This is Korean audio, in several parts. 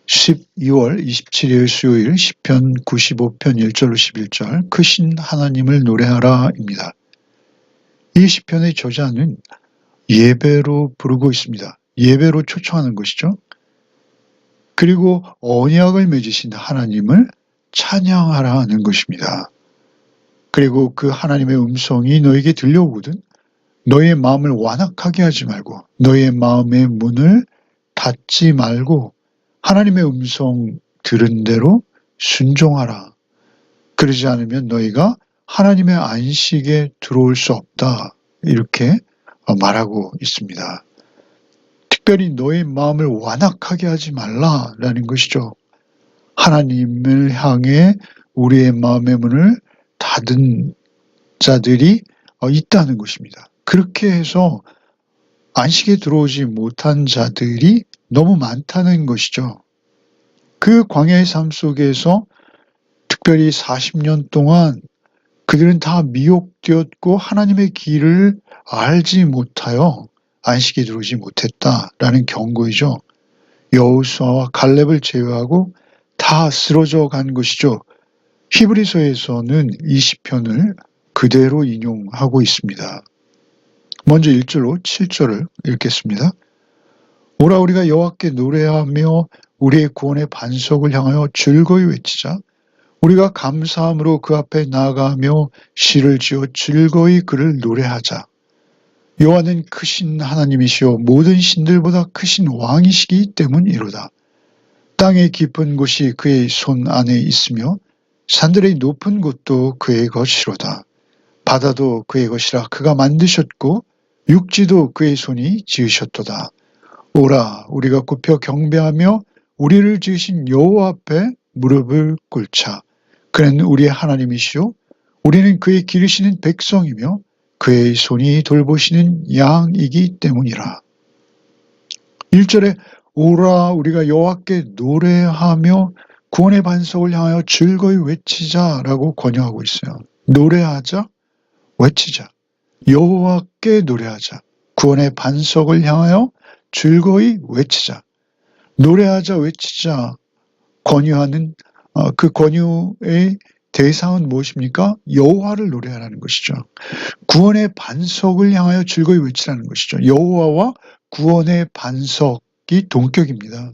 12월 27일 수요일 시편 95편 1절로 11절 크신 하나님을 노래하라입니다. 이 시편의 저자는 예배로 부르고 있습니다. 예배로 초청하는 것이죠. 그리고 언약을 맺으신 하나님을 찬양하라 하는 것입니다. 그리고 그 하나님의 음성이 너에게 들려오거든 너의 마음을 완악하게 하지 말고 너의 마음의 문을 닫지 말고 하나님의 음성 들은 대로 순종하라. 그러지 않으면 너희가 하나님의 안식에 들어올 수 없다. 이렇게 말하고 있습니다. 특별히 너의 마음을 완악하게 하지 말라라는 것이죠. 하나님을 향해 우리의 마음의 문을 닫은 자들이 있다는 것입니다. 그렇게 해서 안식에 들어오지 못한 자들이 너무 많다는 것이죠. 그 광야의 삶 속에서 특별히 40년 동안 그들은 다 미혹되었고 하나님의 길을 알지 못하여 안식에 들어오지 못했다라는 경고이죠. 여호수아와 갈렙을 제외하고 다 쓰러져 간 것이죠. 히브리서에서는 이 시편을 그대로 인용하고 있습니다. 먼저 1절로 7절을 읽겠습니다. 오라 우리가 여호와께 노래하며 우리의 구원의 반석을 향하여 즐거이 외치자. 우리가 감사함으로 그 앞에 나아가며 시를 지어 즐거이 그를 노래하자. 여호와는 크신 하나님이시요 모든 신들보다 크신 왕이시기 때문이로다. 땅의 깊은 곳이 그의 손 안에 있으며 산들의 높은 곳도 그의 것이로다. 바다도 그의 것이라 그가 만드셨고 육지도 그의 손이 지으셨도다. 오라 우리가 굽혀 경배하며 우리를 지으신 여호와 앞에 무릎을 꿇자. 그는 우리의 하나님이시요 우리는 그의 기르시는 백성이며 그의 손이 돌보시는 양이기 때문이라. 1절에 오라 우리가 여호와께 노래하며 구원의 반석을 향하여 즐거이 외치자라고 권유하고 있어요. 노래하자, 외치자. 여호와께 노래하자. 구원의 반석을 향하여 즐거이 외치자. 노래하자, 외치자. 권유하는 그 권유의 대상은 무엇입니까? 여호와를 노래하라는 것이죠. 구원의 반석을 향하여 즐거이 외치라는 것이죠. 여호와와 구원의 반석이 동격입니다.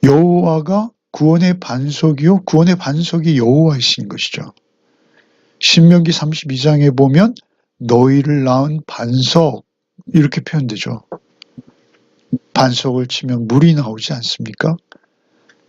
여호와가 구원의 반석이요 구원의 반석이 여호와이신 것이죠. 신명기 32장에 보면 너희를 낳은 반석 이렇게 표현되죠. 반석을 치면 물이 나오지 않습니까?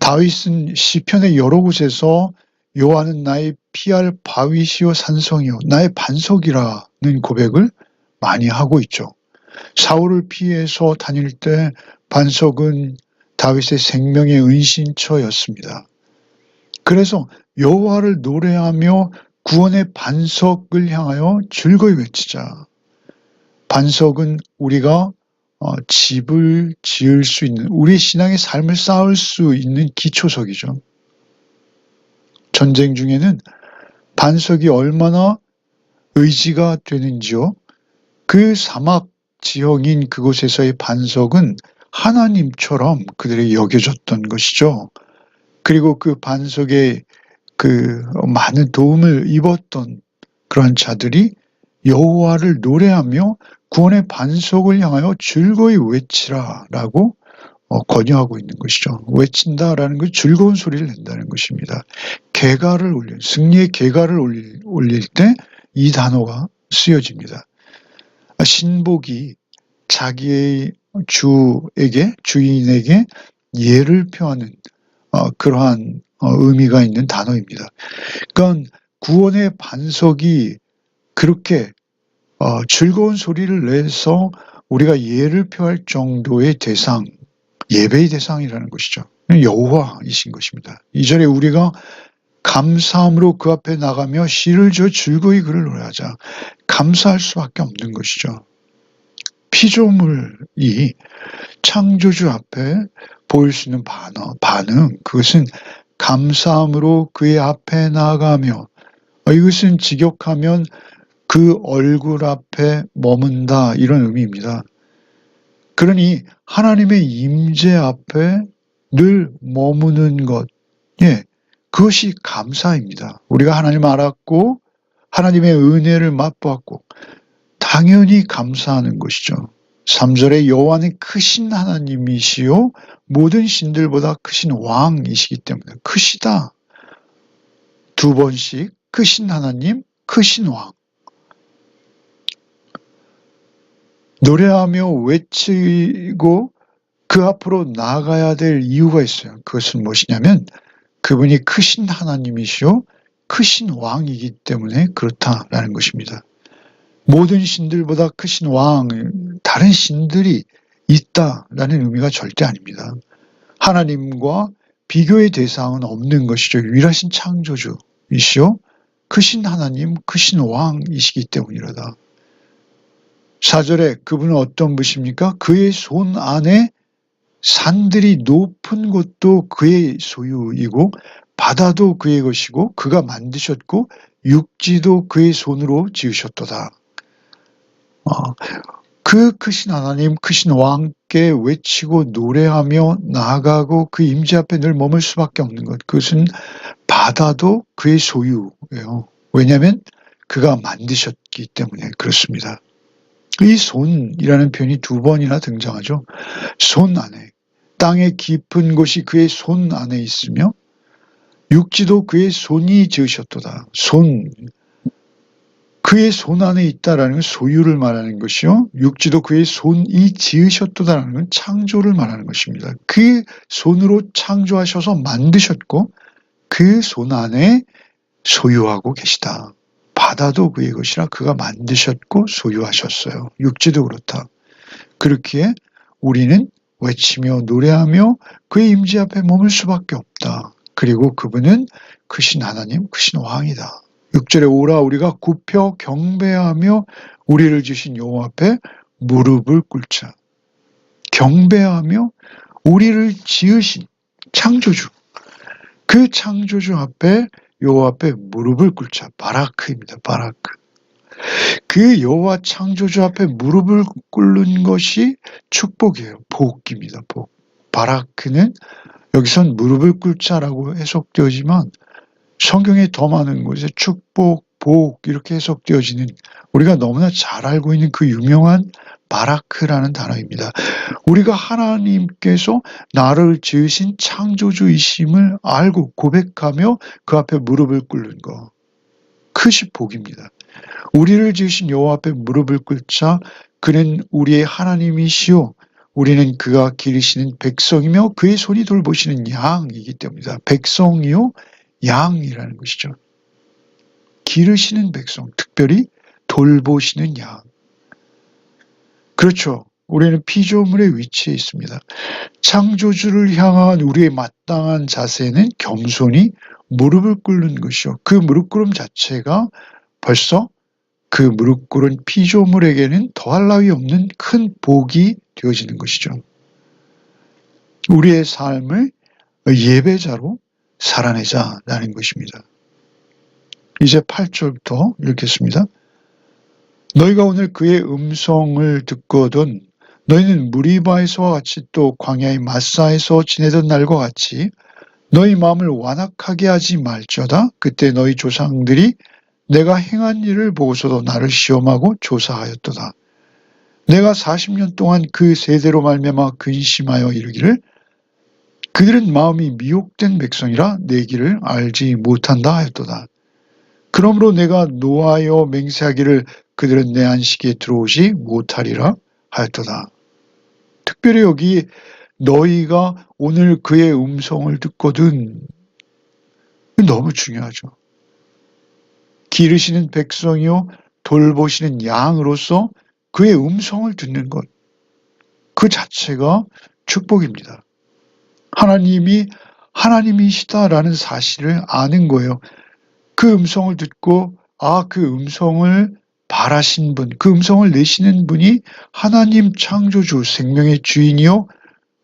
다윗은 시편의 여러 곳에서 여호와는 나의 피할 바위시요 산성이요 나의 반석이라는 고백을 많이 하고 있죠. 사울을 피해서 다닐 때 반석은 다윗의 생명의 은신처였습니다. 그래서 여호와를 노래하며 구원의 반석을 향하여 즐거이 외치자. 반석은 우리가 집을 지을 수 있는 우리 신앙의 삶을 쌓을 수 있는 기초석이죠. 전쟁 중에는 반석이 얼마나 의지가 되는지요. 그 사막 지형인 그곳에서의 반석은 하나님처럼 그들이 여겨졌던 것이죠. 그리고 그 반석에 그 많은 도움을 입었던 그런 자들이 여호와를 노래하며 구원의 반석을 향하여 즐거이 외치라라고 권유하고 있는 것이죠. 외친다라는 것은 즐거운 소리를 낸다는 것입니다. 개가를 올릴 승리의 개가를 올릴 때 이 단어가 쓰여집니다. 신복이 자기의 주인에게 예를 표하는 그러한 의미가 있는 단어입니다. 그러니까 구원의 반석이 그렇게 즐거운 소리를 내서 우리가 예를 표할 정도의 대상, 예배의 대상이라는 것이죠. 여호와이신 것입니다. 2절에 우리가 감사함으로 그 앞에 나가며 시를 지어 즐거이 그를 노래하자. 감사할 수밖에 없는 것이죠. 피조물이 창조주 앞에 보일 수 있는 반응, 그것은 감사함으로 그의 앞에 나아가며 이것은 직역하면 그 얼굴 앞에 머문다 이런 의미입니다. 그 그러니 하나님의 임재 앞에 늘 머무는 것, 그것이 감사입니다. 우리가 하나님 알았고 하나님의 은혜를 맛보았고 당연히 감사하는 것이죠. 3절에 여호와는 크신 하나님이시요 모든 신들보다 크신 왕이시기 때문에 크시다. 두 번씩 크신 하나님, 크신 왕. 노래하며 외치고 그 앞으로 나아가야 될 이유가 있어요. 그것은 무엇이냐면 그분이 크신 하나님이시요 크신 왕이기 때문에 그렇다라는 것입니다. 모든 신들보다 크신 왕, 다른 신들이 있다라는 의미가 절대 아닙니다. 하나님과 비교의 대상은 없는 것이죠. 유일하신 창조주이시요 크신 하나님, 크신 왕이시기 때문이로다. 4절에 그분은 어떤 분이십니까? 그의 손 안에 산들이 높은 곳도 그의 소유이고 바다도 그의 것이고 그가 만드셨고 육지도 그의 손으로 지으셨도다. 그 크신 하나님, 크신 왕께 외치고 노래하며 나아가고 그 임재 앞에 늘 머물 수밖에 없는 것. 그것은 바다도 그의 소유예요. 왜냐하면 그가 만드셨기 때문에 그렇습니다. 이 손이라는 표현이 두 번이나 등장하죠. 손 안에. 땅의 깊은 곳이 그의 손 안에 있으며 육지도 그의 손이 지으셨도다. 손. 그의 손 안에 있다라는 건 소유를 말하는 것이요. 육지도 그의 손이 지으셨도다라는 건 창조를 말하는 것입니다. 그 손으로 창조하셔서 만드셨고 그 손 안에 소유하고 계시다. 바다도 그의 것이라 그가 만드셨고 소유하셨어요. 육지도 그렇다. 그렇기에 우리는 외치며 노래하며 그의 임재 앞에 머물 수밖에 없다. 그리고 그분은 크신 하나님, 크신 왕이다. 6절에 오라 우리가 굽혀 경배하며 우리를 주신 여호와 앞에 무릎을 꿇자. 경배하며 우리를 지으신 창조주, 그 창조주 앞에 여호와 앞에 무릎을 꿇자. 바라크입니다. 바라크. 그 여호와 창조주 앞에 무릎을 꿇는 것이 축복이에요. 복입니다. 복. 바라크는 여기선 무릎을 꿇자라고 해석되어지만 성경에 더 많은 곳에 축복, 복 이렇게 해석되어지는 우리가 너무나 잘 알고 있는 그 유명한 바라크라는 단어입니다. 우리가 하나님께서 나를 지으신 창조주이심을 알고 고백하며 그 앞에 무릎을 꿇는 것. 크시 복입니다. 우리를 지으신 여호와 앞에 무릎을 꿇자. 그는 우리의 하나님이시요 우리는 그가 기르시는 백성이며 그의 손이 돌보시는 양이기 때문이다. 백성이요 양이라는 것이죠. 기르시는 백성, 특별히 돌보시는 양. 그렇죠. 우리는 피조물의 위치에 있습니다. 창조주를 향한 우리의 마땅한 자세는 겸손히 무릎을 꿇는 것이요. 그 무릎 꿇음 자체가 벌써 그 무릎 꿇은 피조물에게는 더할 나위 없는 큰 복이 되어지는 것이죠. 우리의 삶을 예배자로 살아내자라는 것입니다. 이제 8절부터 읽겠습니다. 너희가 오늘 그의 음성을 듣거든 너희는 무리바에서와 같이 또 광야의 마사에서 지내던 날과 같이 너희 마음을 완악하게 하지 말지어다. 그때 너희 조상들이 내가 행한 일을 보고서도 나를 시험하고 조사하였도다. 내가 40년 동안 그 세대로 말미암아 근심하여 이르기를 그들은 마음이 미혹된 백성이라 내 길을 알지 못한다 하였도다. 그러므로 내가 노하여 맹세하기를 그들은 내 안식에 들어오지 못하리라 하였도다. 특별히 여기 너희가 오늘 그의 음성을 듣거든 너무 중요하죠. 기르시는 백성이요 돌보시는 양으로서 그의 음성을 듣는 것, 그 자체가 축복입니다. 하나님이 하나님이시다라는 사실을 아는 거예요. 그 음성을 듣고 그 음성을 바라신 분, 그 음성을 내시는 분이 하나님 창조주, 생명의 주인이요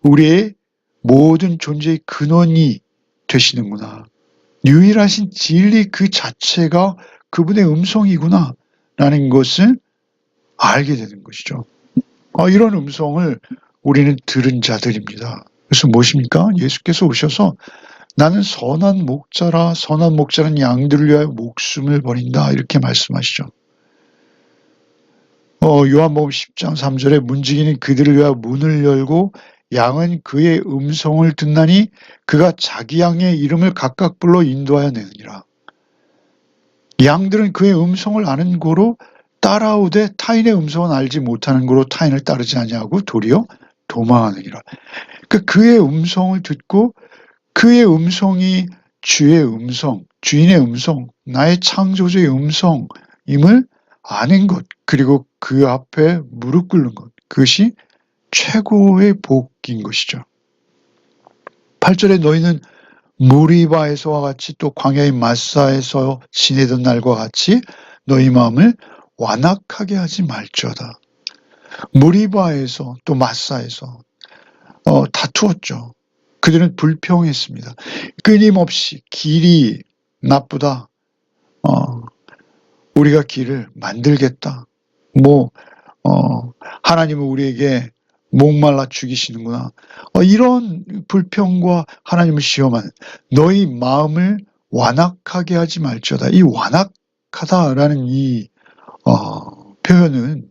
우리의 모든 존재의 근원이 되시는구나. 유일하신 진리 그 자체가 그분의 음성이구나 라는 것을 알게 되는 것이죠. 이런 음성을 우리는 들은 자들입니다. 그래서 무엇입니까? 예수께서 오셔서 나는 선한 목자라, 선한 목자는 양들을 위하여 목숨을 버린다, 이렇게 말씀하시죠. 요한복음 10장 3절에 문지기는 그들을 위하여 문을 열고 양은 그의 음성을 듣나니 그가 자기 양의 이름을 각각 불러 인도하여 내느니라. 양들은 그의 음성을 아는 고로 따라오되 타인의 음성은 알지 못하는 고로 타인을 따르지 아니하고 도리어 도망하느니라. 그러니까 그의 음성을 듣고 그의 음성이 주의 음성, 주인의 음성, 나의 창조주의 음성임을 아는 것, 그리고 그 앞에 무릎 꿇는 것, 그것이 최고의 복인 것이죠. 8절에 너희는 무리바에서와 같이 또 광야의 마사에서 지내던 날과 같이 너희 마음을 완악하게 하지 말지어다. 무리바에서 또 마사에서 다투었죠. 그들은 불평했습니다. 끊임없이 길이 나쁘다. 우리가 길을 만들겠다. 하나님은 우리에게 목말라 죽이시는구나. 이런 불평과 하나님을 시험하는 너희 마음을 완악하게 하지 말지어다. 이 완악하다라는 이 표현은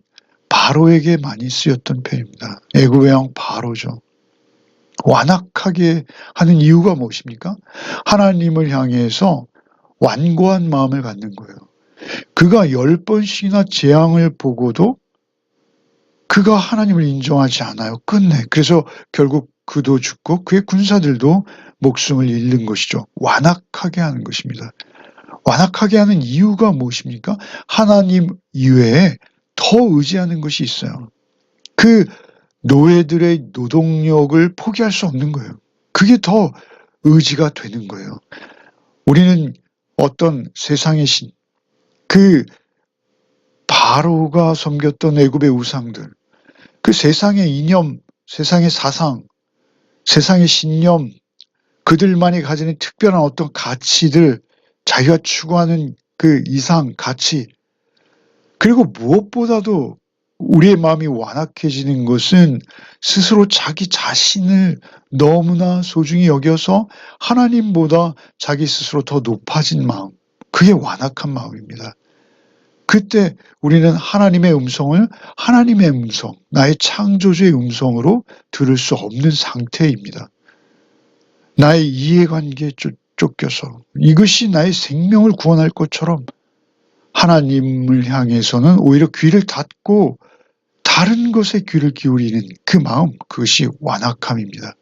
바로에게 많이 쓰였던 표현입니다. 애굽의 왕 바로죠. 완악하게 하는 이유가 무엇입니까? 하나님을 향해서 완고한 마음을 갖는 거예요. 그가 10번씩이나 재앙을 보고도 그가 하나님을 인정하지 않아요. 끝내. 그래서 결국 그도 죽고 그의 군사들도 목숨을 잃는 것이죠. 완악하게 하는 것입니다. 완악하게 하는 이유가 무엇입니까? 하나님 이외에 더 의지하는 것이 있어요. 그 노예들의 노동력을 포기할 수 없는 거예요. 그게 더 의지가 되는 거예요. 우리는 어떤 세상의 신, 그 바로가 섬겼던 애굽의 우상들, 그 세상의 이념, 세상의 사상, 세상의 신념, 그들만이 가지는 특별한 어떤 가치들, 자기가 추구하는 그 이상, 가치, 그리고 무엇보다도 우리의 마음이 완악해지는 것은 스스로 자기 자신을 너무나 소중히 여겨서 하나님보다 자기 스스로 더 높아진 마음, 그게 완악한 마음입니다. 그때 우리는 하나님의 음성을 하나님의 음성, 나의 창조주의 음성으로 들을 수 없는 상태입니다. 나의 이해관계에 쫓겨서 이것이 나의 생명을 구원할 것처럼 하나님을 향해서는 오히려 귀를 닫고 다른 것에 귀를 기울이는 그 마음, 그것이 완악함입니다.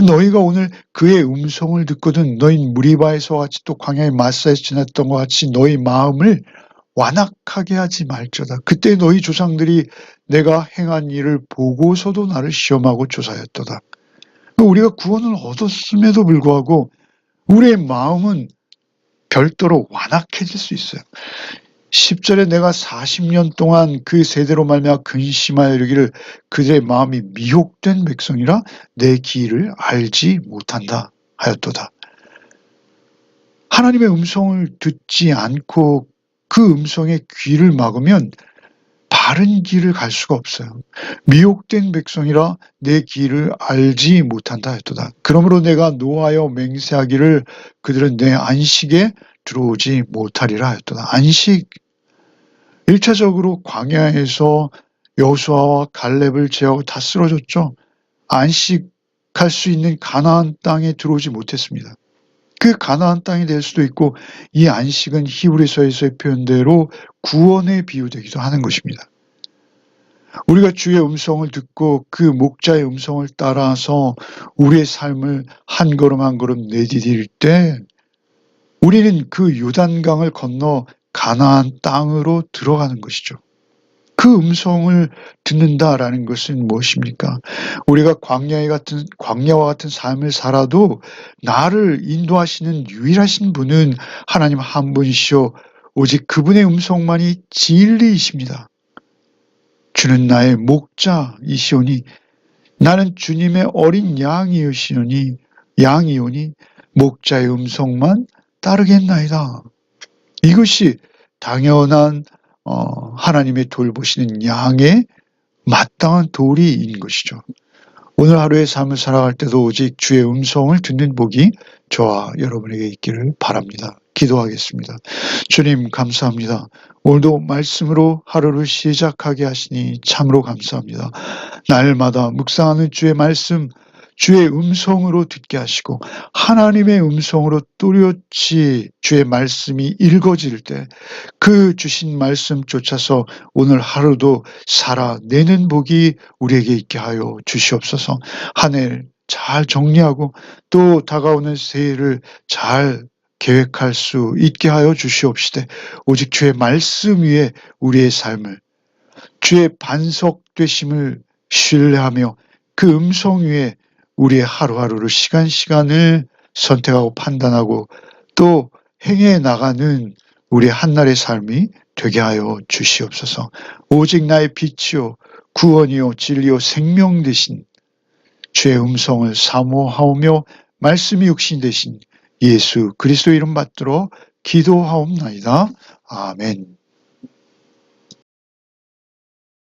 너희가 오늘 그의 음성을 듣거든 너희 무리바에서 같이 또 광야의 마사에서 지냈던 것 같이 너희 마음을 완악하게 하지 말지어다. 그때 너희 조상들이 내가 행한 일을 보고서도 나를 시험하고 조사했도다. 우리가 구원을 얻었음에도 불구하고 우리의 마음은 별도로 완악해질 수 있어요. 10절에 내가 40년 동안 그 세대로 말미암아 근심하여 이르기를 그들의 마음이 미혹된 백성이라 내 길을 알지 못한다 하였도다. 하나님의 음성을 듣지 않고 그 음성에 귀를 막으면 바른 길을 갈 수가 없어요. 미혹된 백성이라 내 길을 알지 못한다 했도다. 그러므로 내가 노하여 맹세하기를 그들은 내 안식에 들어오지 못하리라 했도다. 안식, 1차적으로 광야에서 여호수아와 갈렙을 제하고 다 쓰러졌죠. 안식할 수 있는 가나안 땅에 들어오지 못했습니다. 그 가나안 땅이 될 수도 있고 이 안식은 히브리서에서의 표현대로 구원에 비유되기도 하는 것입니다. 우리가 주의 음성을 듣고 그 목자의 음성을 따라서 우리의 삶을 한 걸음 한 걸음 내디딜 때 우리는 그 요단강을 건너 가나안 땅으로 들어가는 것이죠. 그 음성을 듣는다라는 것은 무엇입니까? 우리가 광야와 같은 삶을 살아도 나를 인도하시는 유일하신 분은 하나님 한 분이시오. 오직 그분의 음성만이 진리이십니다. 주는 나의 목자이시오니 나는 주님의 어린 양이오니 목자의 음성만 따르겠나이다. 이것이 당연한 하나님의 돌보시는 양의 마땅한 도리인 것이죠. 오늘 하루의 삶을 살아갈 때도 오직 주의 음성을 듣는 복이 저와 여러분에게 있기를 바랍니다. 기도하겠습니다. 주님 감사합니다. 오늘도 말씀으로 하루를 시작하게 하시니 참으로 감사합니다. 날마다 묵상하는 주의 말씀, 주의 음성으로 듣게 하시고 하나님의 음성으로 또렷이 주의 말씀이 읽어질 때 그 주신 말씀 쫓아서 오늘 하루도 살아내는 복이 우리에게 있게 하여 주시옵소서. 한 해 잘 정리하고 또 다가오는 새해를 잘 계획할 수 있게 하여 주시옵시되 오직 주의 말씀 위에 우리의 삶을 주의 반석 되심을 신뢰하며 그 음성 위에 우리의 하루하루를 시간시간을 선택하고 판단하고 또 행해 나가는 우리의 한날의 삶이 되게 하여 주시옵소서. 오직 나의 빛이요 구원이요 진리요 생명 되신 주의 음성을 사모하오며 말씀이 육신 되신 예수 그리스도 이름 받들어 기도하옵나이다. 아멘.